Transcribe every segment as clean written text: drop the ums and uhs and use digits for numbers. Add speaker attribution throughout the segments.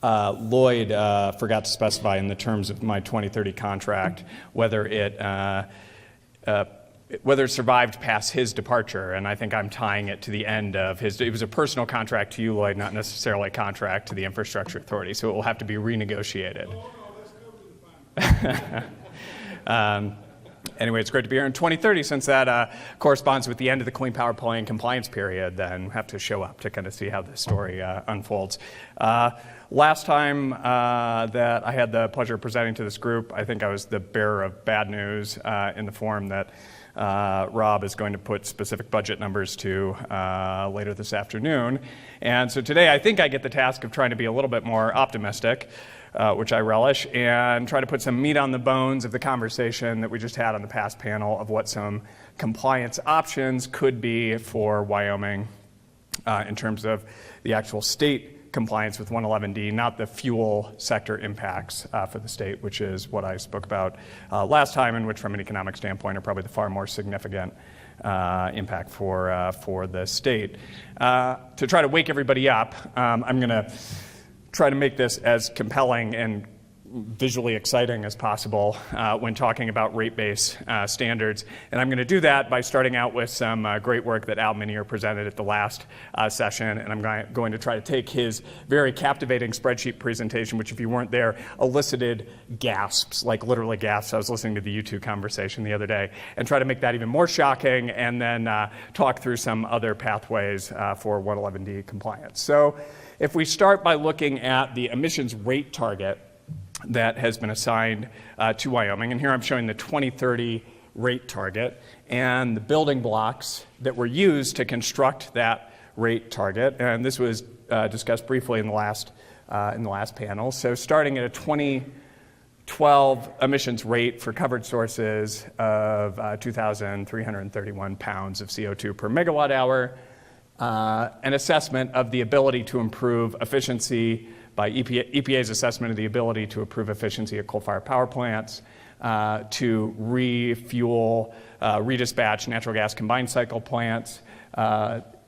Speaker 1: Lloyd forgot to specify in the terms of my 2030 contract whether it survived past his departure, and I think I'm tying it to the end of his. It was a personal contract to you, Lloyd, not necessarily a contract to the Infrastructure Authority, so it will have to be renegotiated. Anyway, it's great to be here in 2030. Since that corresponds with the end of the Clean Power Plan compliance period, then we have to show up to kind of see how this story unfolds. Last time that I had the pleasure of presenting to this group, I think I was the bearer of bad news in the form that Rob is going to put specific budget numbers to later this afternoon. And so today I think I get the task of trying to be a little bit more optimistic, which I relish, and try to put some meat on the bones of the conversation that we just had on the past panel of what some compliance options could be for Wyoming in terms of the actual state compliance with 111D, not the fuel sector impacts for the state, which is what I spoke about last time, and which from an economic standpoint are probably the far more significant impact for the state. To try to wake everybody up, I'm going to try to make this as compelling and visually exciting as possible when talking about rate-based standards. And I'm going to do that by starting out with some great work that Al Minier presented at the last session. And I'm going to try to take his very captivating spreadsheet presentation, which if you weren't there, elicited gasps, like literally gasps. I was listening to the U2 conversation the other day, and try to make that even more shocking, and then talk through some other pathways for 111D compliance. So if we start by looking at the emissions rate target that has been assigned to Wyoming, and here I'm showing the 2030 rate target and the building blocks that were used to construct that rate target, and this was discussed briefly in the last panel. So starting at a 2012 emissions rate for covered sources of 2,331 pounds of CO2 per megawatt hour, an assessment of the ability to improve efficiency by EPA's assessment of the ability to improve efficiency at coal-fired power plants, to refuel, redispatch natural gas combined cycle plants,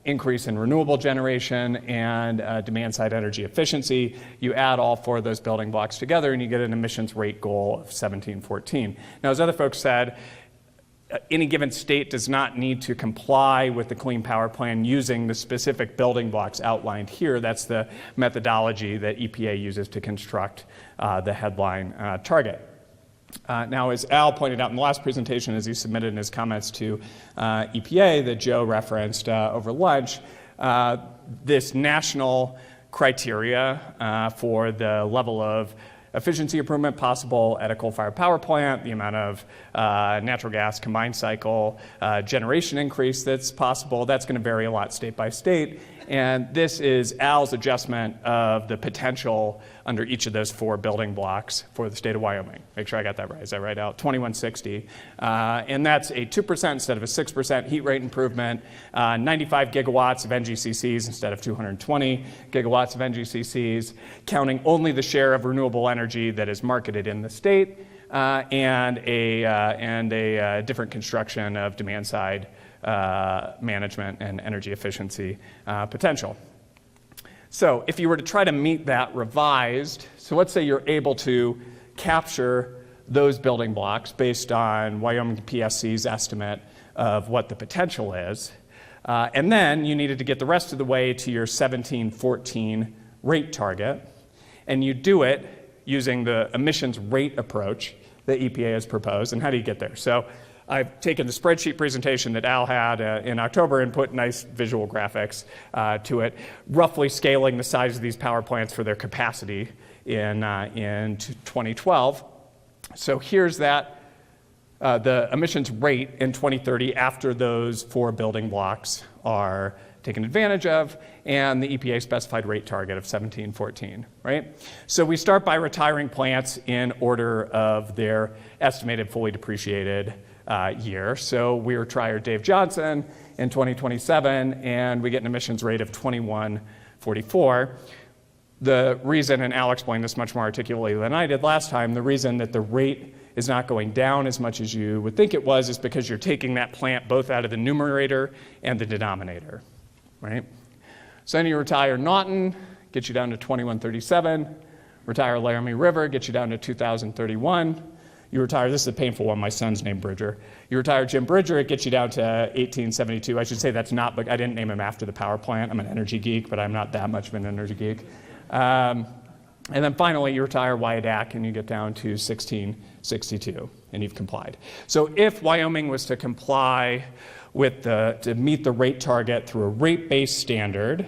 Speaker 1: increase in renewable generation, and demand-side energy efficiency. You add all four of those building blocks together, and you get an emissions rate goal of 1714. Now, as other folks said, any given state does not need to comply with the Clean Power Plan using the specific building blocks outlined here. That's the methodology that EPA uses to construct the headline target. Now, as Al pointed out in the last presentation, as he submitted in his comments to EPA that Joe referenced over lunch, this national criteria for the level of efficiency improvement possible at a coal-fired power plant, the amount of natural gas combined cycle generation increase that's possible, that's going to vary a lot state by state. And this is Al's adjustment of the potential under each of those four building blocks for the state of Wyoming. Make sure I got that right. Is that right, Al? 2160. And that's a 2% instead of a 6% heat rate improvement, 95 gigawatts of NGCCs instead of 220 gigawatts of NGCCs, counting only the share of renewable energy that is marketed in the state, and a different construction of demand-side management and energy efficiency potential. So if you were to try to meet that revised, so let's say you're able to capture those building blocks based on Wyoming PSC's estimate of what the potential is, and then you needed to get the rest of the way to your 1714 rate target, and you do it using the emissions rate approach that EPA has proposed. And how do you get there? So I've taken the spreadsheet presentation that Al had in October and put nice visual graphics to it, roughly scaling the size of these power plants for their capacity in 2012. So here's that, the emissions rate in 2030 after those four building blocks are taken advantage of, and the EPA specified rate target of 1714, right? So we start by retiring plants in order of their estimated fully depreciated year. So we retire Dave Johnson in 2027, and we get an emissions rate of 2144. The reason, and Al explained this much more articulately than I did last time, the reason that the rate is not going down as much as you would think it was is because you're taking that plant both out of the numerator and the denominator, right? So then you retire Naughton, gets you down to 2137, Retire Laramie River, gets you down to 2031. You retire, this is a painful one, my son's named Bridger. You retire Jim Bridger, it gets you down to 1872. I should say that's not, but I didn't name him after the power plant. I'm an energy geek, but I'm not that much of an energy geek. And then finally, you retire Wyandotte, and you get down to 1662, and you've complied. So if Wyoming was to comply with to meet the rate target through a rate-based standard,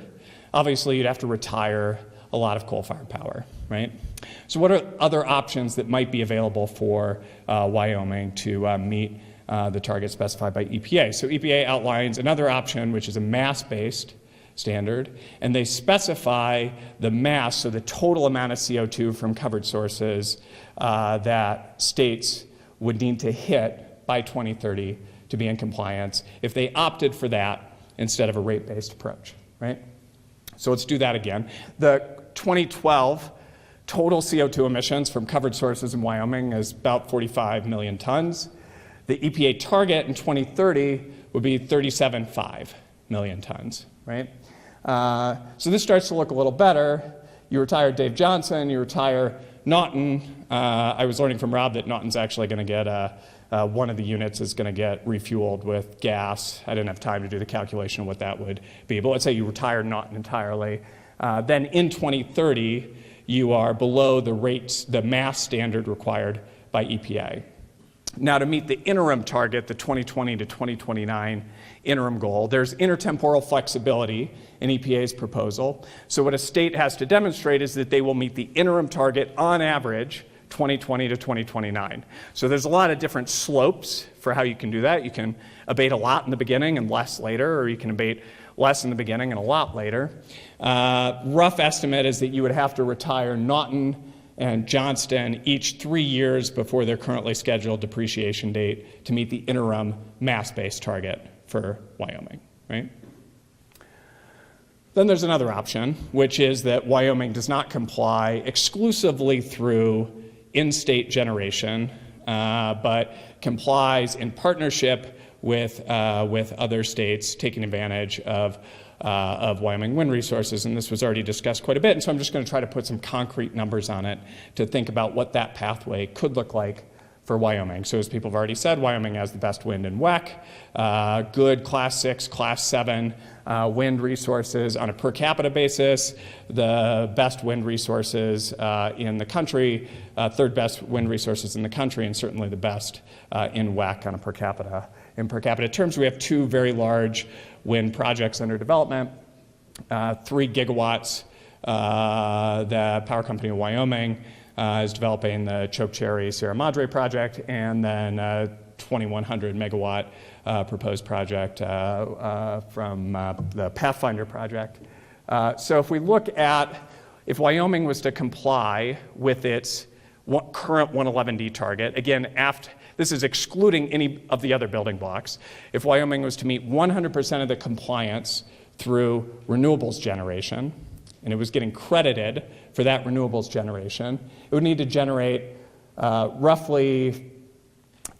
Speaker 1: obviously you'd have to retire a lot of coal-fired power, right? So what are other options that might be available for Wyoming to meet the target specified by EPA? So EPA outlines another option, which is a mass-based standard, and they specify the mass, so the total amount of CO2 from covered sources that states would need to hit by 2030 to be in compliance if they opted for that instead of a rate-based approach, right? So let's do that again. The 2012 total CO2 emissions from covered sources in Wyoming is about 45 million tons. The EPA target in 2030 would be 37.5 million tons, right? So this starts to look a little better. You retire Dave Johnson, you retire Naughton. I was learning from Rob that Naughton's actually going to get one of the units is going to get refueled with gas. I didn't have time to do the calculation of what that would be, but let's say you retire Naughton entirely. Then in 2030, you are below the rates, the mass standard required by EPA. Now, to meet the interim target, the 2020 to 2029 interim goal, there's intertemporal flexibility in EPA's proposal. So what a state has to demonstrate is that they will meet the interim target on average 2020 to 2029. So there's a lot of different slopes for how you can do that. You can abate a lot in the beginning and less later, or you can abate less in the beginning and a lot later. Rough estimate is that you would have to retire Naughton and Johnston each 3 years before their currently scheduled depreciation date to meet the interim mass-based target for Wyoming, right? Then there's another option, which is that Wyoming does not comply exclusively through in-state generation, but complies in partnership with other states taking advantage of Wyoming wind resources, and this was already discussed quite a bit, and so I'm just going to try to put some concrete numbers on it to think about what that pathway could look like for Wyoming. So as people have already said, Wyoming has the best wind in WEC, good Class 6, Class 7 wind resources on a per capita basis, the best wind resources in the country, third best wind resources in the country, and certainly the best in WEC on a per capita. In per capita terms, we have two very large wind projects under development, 3 gigawatts. The power company of Wyoming is developing the Chokecherry Sierra Madre project, and then 2,100 megawatt proposed project from the Pathfinder project. So if we look at, if Wyoming was to comply with its current 111D target, again, this is excluding any of the other building blocks. If Wyoming was to meet 100% of the compliance through renewables generation, and it was getting credited for that renewables generation, it would need to generate roughly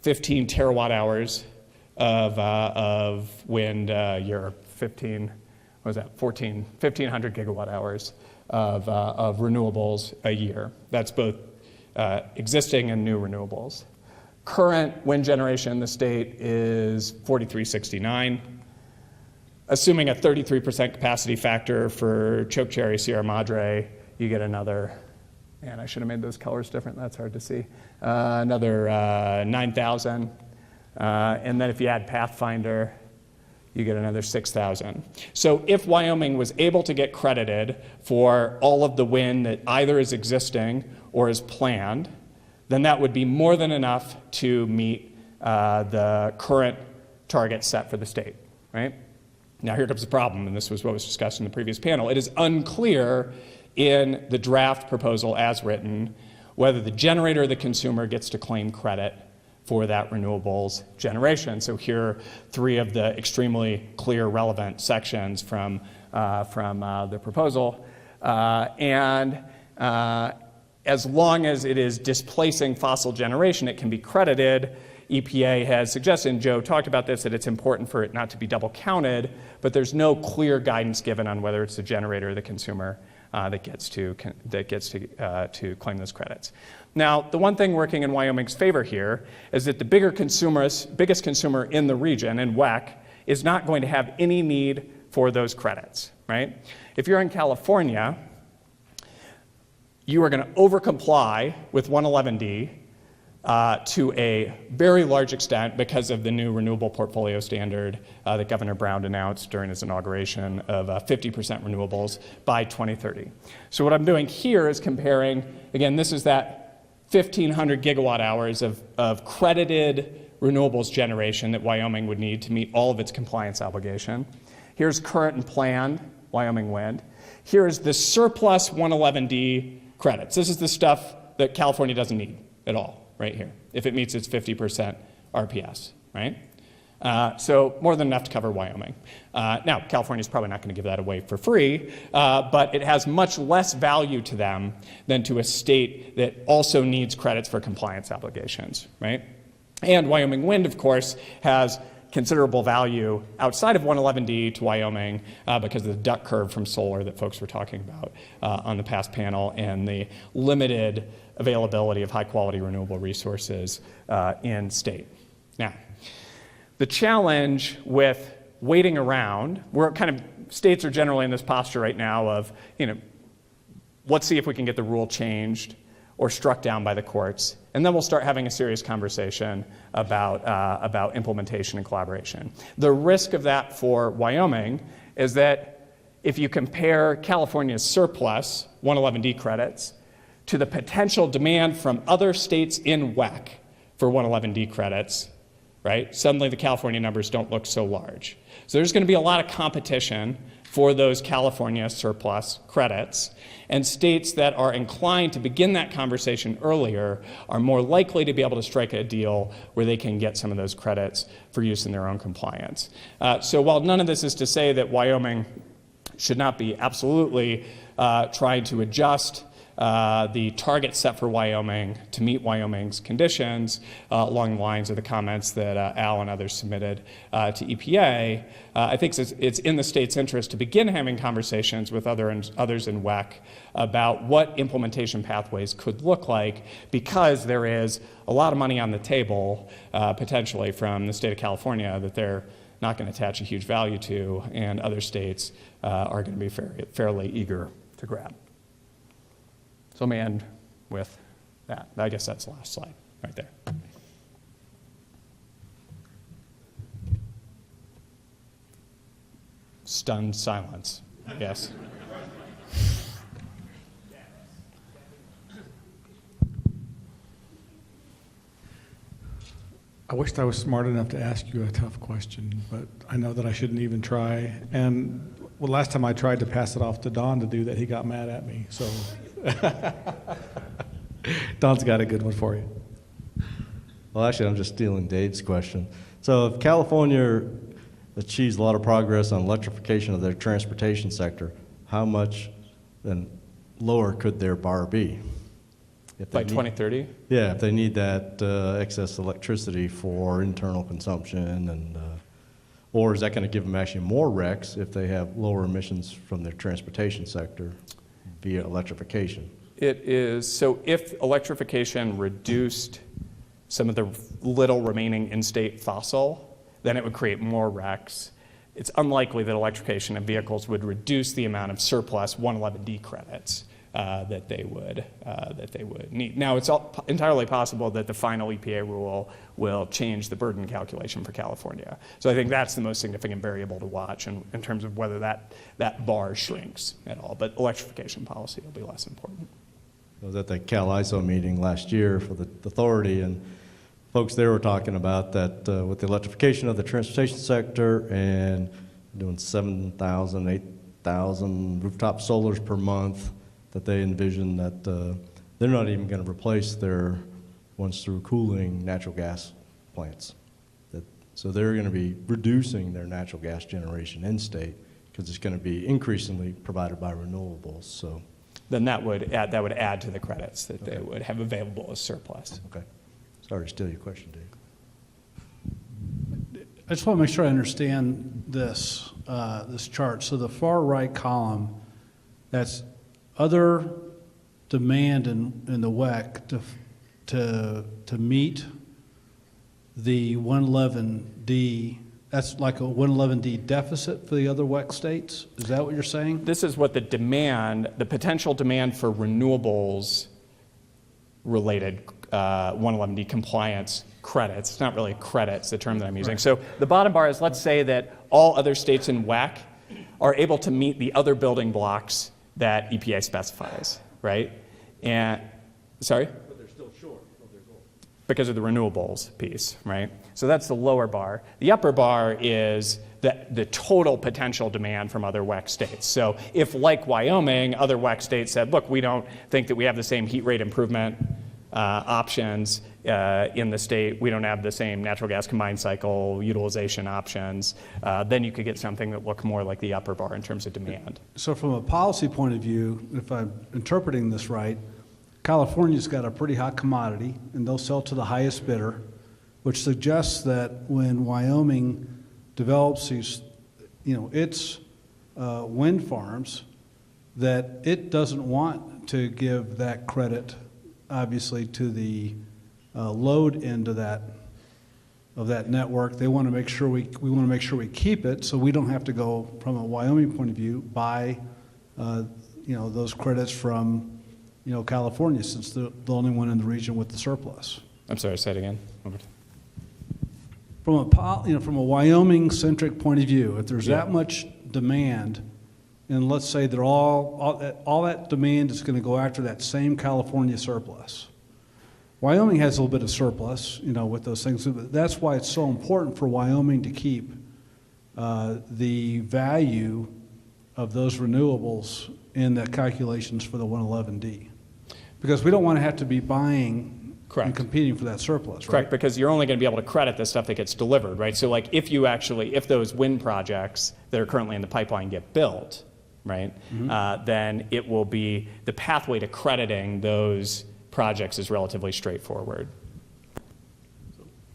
Speaker 1: 15 terawatt hours of wind a year, 1,500 gigawatt hours of renewables a year. That's both existing and new renewables. Current wind generation in the state is 4,369. Assuming a 33% capacity factor for Chokecherry Sierra Madre, you get another, and I should have made those colors different, that's hard to see, another 9,000. And then if you add Pathfinder, you get another 6,000. So if Wyoming was able to get credited for all of the wind that either is existing or is planned, then that would be more than enough to meet the current target set for the state, right? Now here comes the problem, and this was what was discussed in the previous panel. It is unclear in the draft proposal as written whether the generator or the consumer gets to claim credit for that renewables generation. So here are 3 of the extremely clear, relevant sections from the proposal. As long as it is displacing fossil generation, it can be credited. EPA has suggested, and Joe talked about this, that it's important for it not to be double counted, but there's no clear guidance given on whether it's the generator or the consumer that gets to claim those credits. Now, the one thing working in Wyoming's favor here is that the biggest consumer in the region, in WEC, is not going to have any need for those credits, right? If you're in California, you are going to overcomply with 111D to a very large extent because of the new renewable portfolio standard that Governor Brown announced during his inauguration of 50% renewables by 2030. So what I'm doing here is comparing, again, this is that 1,500 gigawatt hours of credited renewables generation that Wyoming would need to meet all of its compliance obligation. Here's current and planned Wyoming wind. Here is the surplus 111D credits. This is the stuff that California doesn't need at all, right here, if it meets its 50% RPS, right? So more than enough to cover Wyoming. Now, California's probably not going to give that away for free, but it has much less value to them than to a state that also needs credits for compliance obligations, right? And Wyoming wind, of course, has considerable value outside of 111D to Wyoming because of the duck curve from solar that folks were talking about on the past panel and the limited availability of high-quality renewable resources in state. Now, the challenge with waiting around, states are generally in this posture right now of, let's see if we can get the rule changed or struck down by the courts, and then we'll start having a serious conversation about implementation and collaboration. The risk of that for Wyoming is that if you compare California's surplus 111D credits to the potential demand from other states in WEC for 111D credits, right? Suddenly the California numbers don't look so large. So there's going to be a lot of competition for those California surplus credits, and states that are inclined to begin that conversation earlier are more likely to be able to strike a deal where they can get some of those credits for use in their own compliance. So while none of this is to say that Wyoming should not be absolutely trying to adjust the target set for Wyoming to meet Wyoming's conditions along the lines of the comments that Al and others submitted to EPA, I think it's in the state's interest to begin having conversations with others in WEC about what implementation pathways could look like, because there is a lot of money on the table potentially from the state of California that they're not going to attach a huge value to, and other states are going to be fairly eager to grab. So let me end with that. I guess that's the last slide right there. Stunned silence, yes.
Speaker 2: I wished I was smart enough to ask you a tough question, but I know that I shouldn't even try. And well, last time I tried to pass it off to Don to do that, he got mad at me. So Don's got a good one for you.
Speaker 3: Well, actually, I'm just stealing Dave's question. So if California achieves a lot of progress on electrification of their transportation sector, how much then lower could their bar be?
Speaker 1: By 2030?
Speaker 3: Yeah, if they need that excess electricity for internal consumption, and or is that going to give them actually more RECs if they have lower emissions from their transportation sector via electrification?
Speaker 1: It is, so if electrification reduced some of the little remaining in-state fossil, then it would create more RECs. It's unlikely that electrification of vehicles would reduce the amount of surplus 111D credits that they would need. Now, it's entirely possible that the final EPA rule will change the burden calculation for California. So I think that's the most significant variable to watch in terms of whether that bar shrinks at all. But electrification policy will be less important.
Speaker 3: I was at the Cal ISO meeting last year for the authority, and folks there were talking about that with the electrification of the transportation sector and doing 7,000, 8,000 rooftop solars per month, that they envision that they're not even going to replace their ones through cooling natural gas plants. So they're going to be reducing their natural gas generation in state because it's going to be increasingly provided by renewables. So
Speaker 1: then that would add to the credits that they would have available as surplus.
Speaker 3: Okay. Sorry to steal your question, Dave.
Speaker 2: I just want to make sure I understand this chart. So the far right column, that's
Speaker 4: other demand in the WEC to meet the 111D, that's like a 111D deficit for the other WEC states? Is that what you're saying?
Speaker 1: This is what the potential demand for renewables related 111D compliance credits. It's not really credits, the term that I'm using.
Speaker 4: Right.
Speaker 1: So the bottom bar is, let's say that all other states in WEC are able to meet the other building blocks that EPA specifies, right? And, sorry? But they're still short of their goal. Because of the renewables piece, right? So that's the lower bar. The upper bar is the total potential demand from other WEC states. So if, like Wyoming, other WEC states said, look, we don't think that we have the same heat rate improvement options in the state, we don't have the same natural gas combined cycle utilization options, then you could get something that looked more like the upper bar in terms of demand.
Speaker 4: So from a policy point of view, if I'm interpreting this right, California's got a pretty hot commodity, and they'll sell to the highest bidder, which suggests that when Wyoming develops these, its wind farms, that it doesn't want to give that credit, obviously, to the load end of that network. They want to make sure we want to make sure we keep it, so we don't have to go, from a Wyoming point of view, buy those credits from California, since they're the only one in the region with the surplus.
Speaker 1: I'm sorry, say it again.
Speaker 4: From a Wyoming-centric point of view, if there's that much demand, and let's say they're all that demand is going to go after that same California surplus. Wyoming has a little bit of surplus, with those things. That's why it's so important for Wyoming to keep the value of those renewables in the calculations for the 111D. Because we don't want to have to be buying and competing for that surplus, right?
Speaker 1: Correct, because you're only going to be able to credit the stuff that gets delivered, right? So like if those wind projects that are currently in the pipeline get built, right, then it will be, the pathway to crediting those projects is relatively straightforward.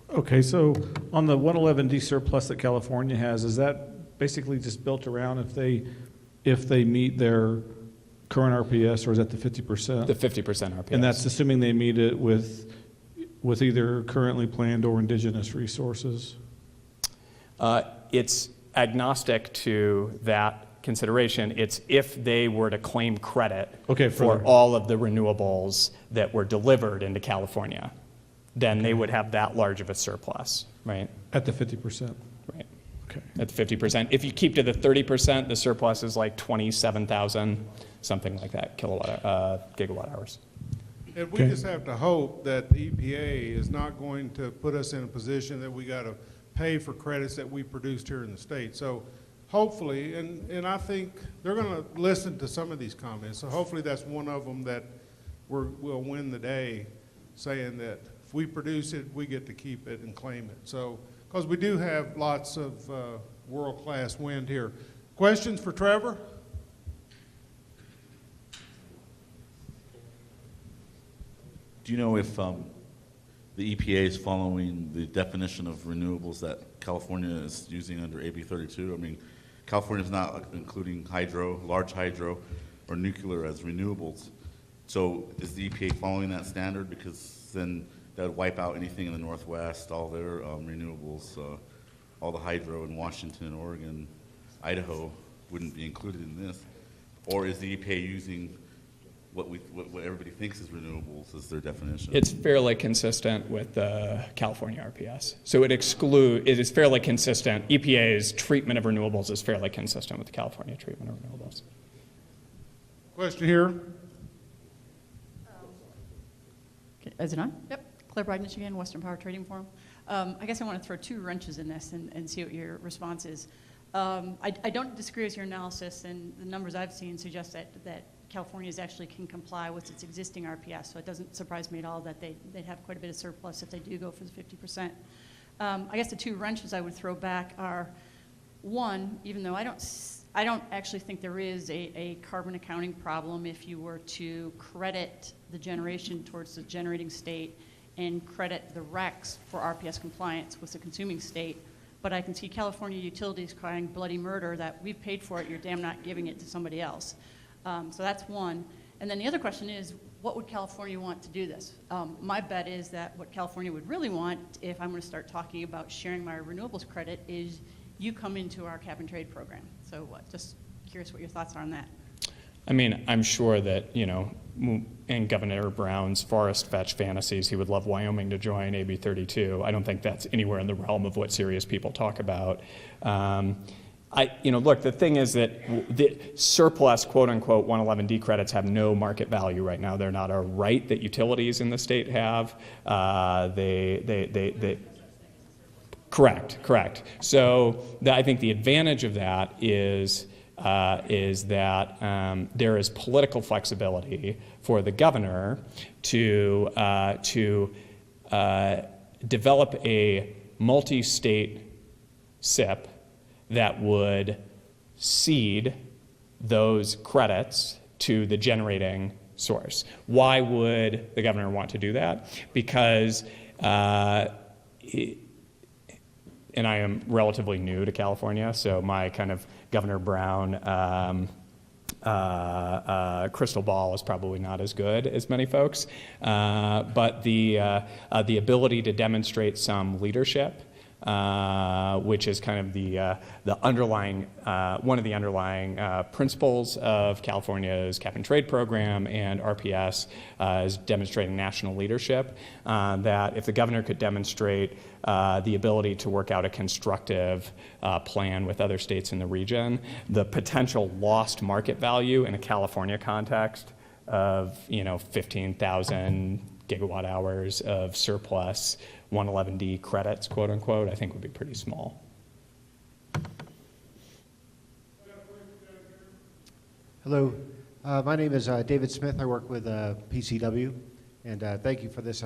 Speaker 2: Okay, so on the 111D surplus that California has, is that basically just built around if they meet their current RPS, or is that the 50%?
Speaker 1: The 50% RPS.
Speaker 2: And that's assuming they meet it with either currently planned or indigenous resources?
Speaker 1: It's agnostic to that consideration. It's if they were to claim credit for all of the renewables that were delivered into California, then they would have that large of a surplus, right?
Speaker 2: At the 50%?
Speaker 1: Right.
Speaker 2: Okay.
Speaker 1: At the 50%. If you keep to the 30%, the surplus is like 27,000, something like that, gigawatt hours.
Speaker 5: And we just have to hope that the EPA is not going to put us in a position that we got to pay for credits that we produced here in the state. So hopefully, and I think they're going to listen to some of these comments, so hopefully that's one of them that we'll win the day, saying that if we produce it, we get to keep it and claim it. So, because we do have lots of world-class wind here. Questions for Trevor?
Speaker 6: Do you know if the EPA is following the definition of renewables that California is using under AB 32? I mean, California is not including hydro, large hydro, or nuclear as renewables. So is the EPA following that standard? Because then that would wipe out anything in the Northwest, all their renewables, all the hydro in Washington, Oregon, Idaho wouldn't be included in this. Or is the EPA using what everybody thinks is renewables as their definition?
Speaker 1: It's fairly consistent with the California RPS. So it is fairly consistent. EPA's treatment of renewables is fairly consistent with the California treatment of renewables.
Speaker 5: Question here.
Speaker 7: Is it on? Yep. Claire Bridenish again, Western Power Trading Forum. I guess I want to throw two wrenches in this and see what your response is. I don't disagree with your analysis, and the numbers I've seen suggest that California actually can comply with its existing RPS, so it doesn't surprise me at all that they'd have quite a bit of surplus if they do go for the 50%. I guess the two wrenches I would throw back are, one, even though I don't actually think there is a carbon accounting problem if you were to credit the generation towards the generating state and credit the RECs for RPS compliance with the consuming state. But I can see California utilities crying bloody murder that we've paid for it, you're damn not giving it to somebody else. So that's one. And then the other question is, what would California want to do this? My bet is that what California would really want, if I'm going to start talking about sharing my renewables credit, is you come into our cap and trade program. So just curious what your thoughts are on that.
Speaker 1: I mean, I'm sure that, you know, in Governor Brown's forest fetch fantasies, he would love Wyoming to join AB 32. I don't think that's anywhere in the realm of what serious people talk about. Look, the thing is that the surplus, quote unquote, 111D credits have no market value right now. They're not a right that utilities in the state have. Correct. So I think the advantage of that is that there is political flexibility for the governor to develop a multi-state SIP that would cede those credits to the generating source. Why would the governor want to do that? Because and I am relatively new to California, so my kind of Governor Brown crystal ball is probably not as good as many folks. But the ability to demonstrate some leadership, which is kind of the underlying one of the underlying principles of California's cap and trade program, and RPS is demonstrating national leadership. That if the governor could demonstrate the ability to work out a constructive plan with other states in the region, the potential lost market value in a California context of 15,000 gigawatt hours of surplus 111D credits, quote unquote, I think would be pretty small.
Speaker 8: Hello, my name is David Smith. I work with PCW, and thank you for this.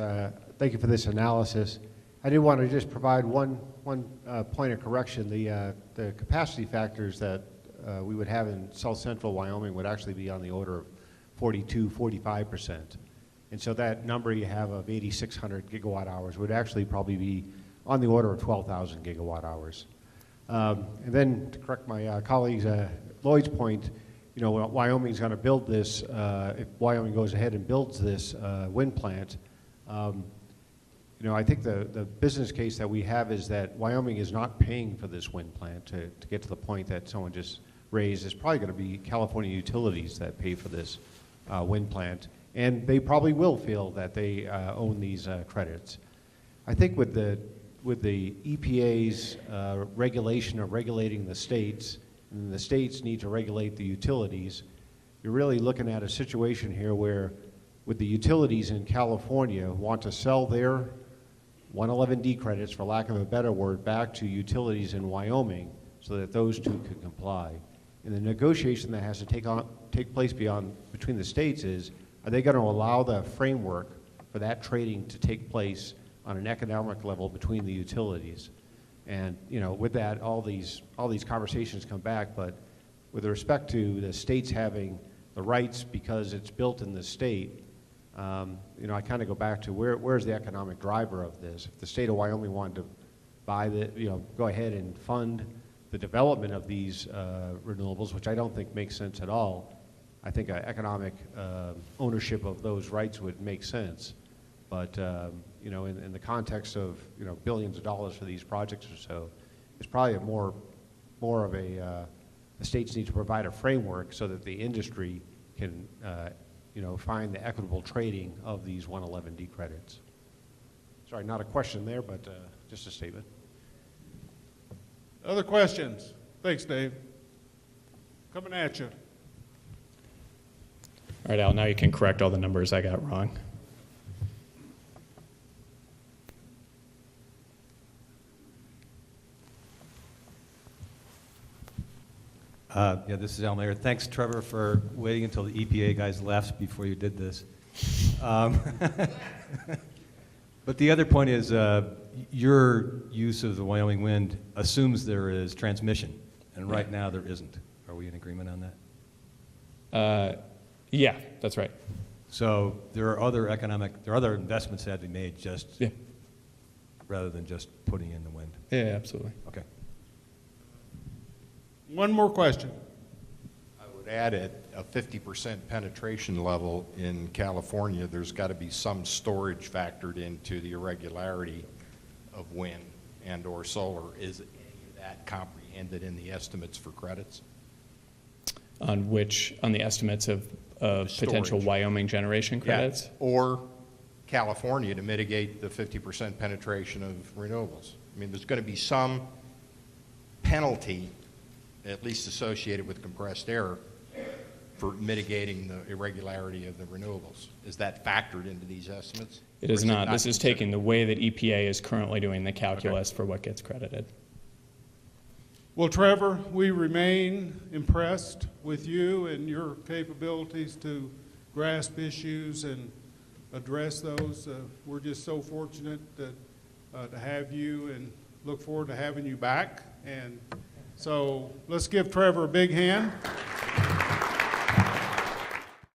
Speaker 8: Thank you for this analysis. I did want to just provide one point of correction. The capacity factors that we would have in South Central Wyoming would actually be on the order of 45%. And so that number you have of 8,600 gigawatt hours would actually probably be on the order of 12,000 gigawatt hours. And then to correct my colleague's Lloyd's point, Wyoming's going to build this. If Wyoming goes ahead and builds this wind plant, I think the business case that we have is that Wyoming is not paying for this wind plant. To get to the point that someone just raised, it's probably going to be California utilities that pay for this wind plant. And they probably will feel that they own these credits. I think with the EPA's regulation of regulating the states, and the states need to regulate the utilities, you're really looking at a situation here where, with the utilities in California want to sell their 111D credits, for lack of a better word, back to utilities in Wyoming so that those two can comply. And the negotiation that has to take place between the states is, are they going to allow the framework for that trading to take place on an economic level between the utilities? And with that, all these conversations come back. But with respect to the states having the rights because it's built in the state, I kind of go back to where's the economic driver of this? If the state of Wyoming wanted to buy go ahead and fund the development of these renewables, which I don't think makes sense at all, I think economic ownership of those rights would make sense. But in the context of billions of dollars for these projects or so, it's probably more of the states need to provide a framework so that the industry can find the equitable trading of these 111D credits. Sorry, not a question there, but just a statement.
Speaker 5: Other questions? Thanks, Dave. Coming at you.
Speaker 1: All right, Al, now you can correct all the numbers I got wrong.
Speaker 9: This is Al Mayer. Thanks, Trevor, for waiting until the EPA guys left before you did this. But the other point is your use of the Wyoming wind assumes there is transmission, and right now there isn't. Are we in agreement on that?
Speaker 1: Yeah, that's right.
Speaker 9: So there are other investments that have to be made rather than just putting in the wind.
Speaker 1: Yeah, absolutely.
Speaker 9: Okay.
Speaker 5: One more question.
Speaker 10: I would add it, a 50% penetration level in California, there's got to be some storage factored into the irregularity of wind and or solar. Is any of that comprehended in the estimates for credits?
Speaker 1: On the estimates of potential
Speaker 10: Storage.
Speaker 1: Wyoming generation credits?
Speaker 10: Yeah. Or California to mitigate the 50% penetration of renewables. I mean, there's going to be some penalty, at least associated with compressed air, for mitigating the irregularity of the renewables. Is that factored into these estimates?
Speaker 1: It
Speaker 10: Or
Speaker 1: is not. This is
Speaker 10: considered?
Speaker 1: taking the way that EPA is currently doing the calculus for what gets credited.
Speaker 5: Well, Trevor, we remain impressed with you and your capabilities to grasp issues and address those. We're just so fortunate that, to have you, and look forward to having you back. And so let's give Trevor a big hand.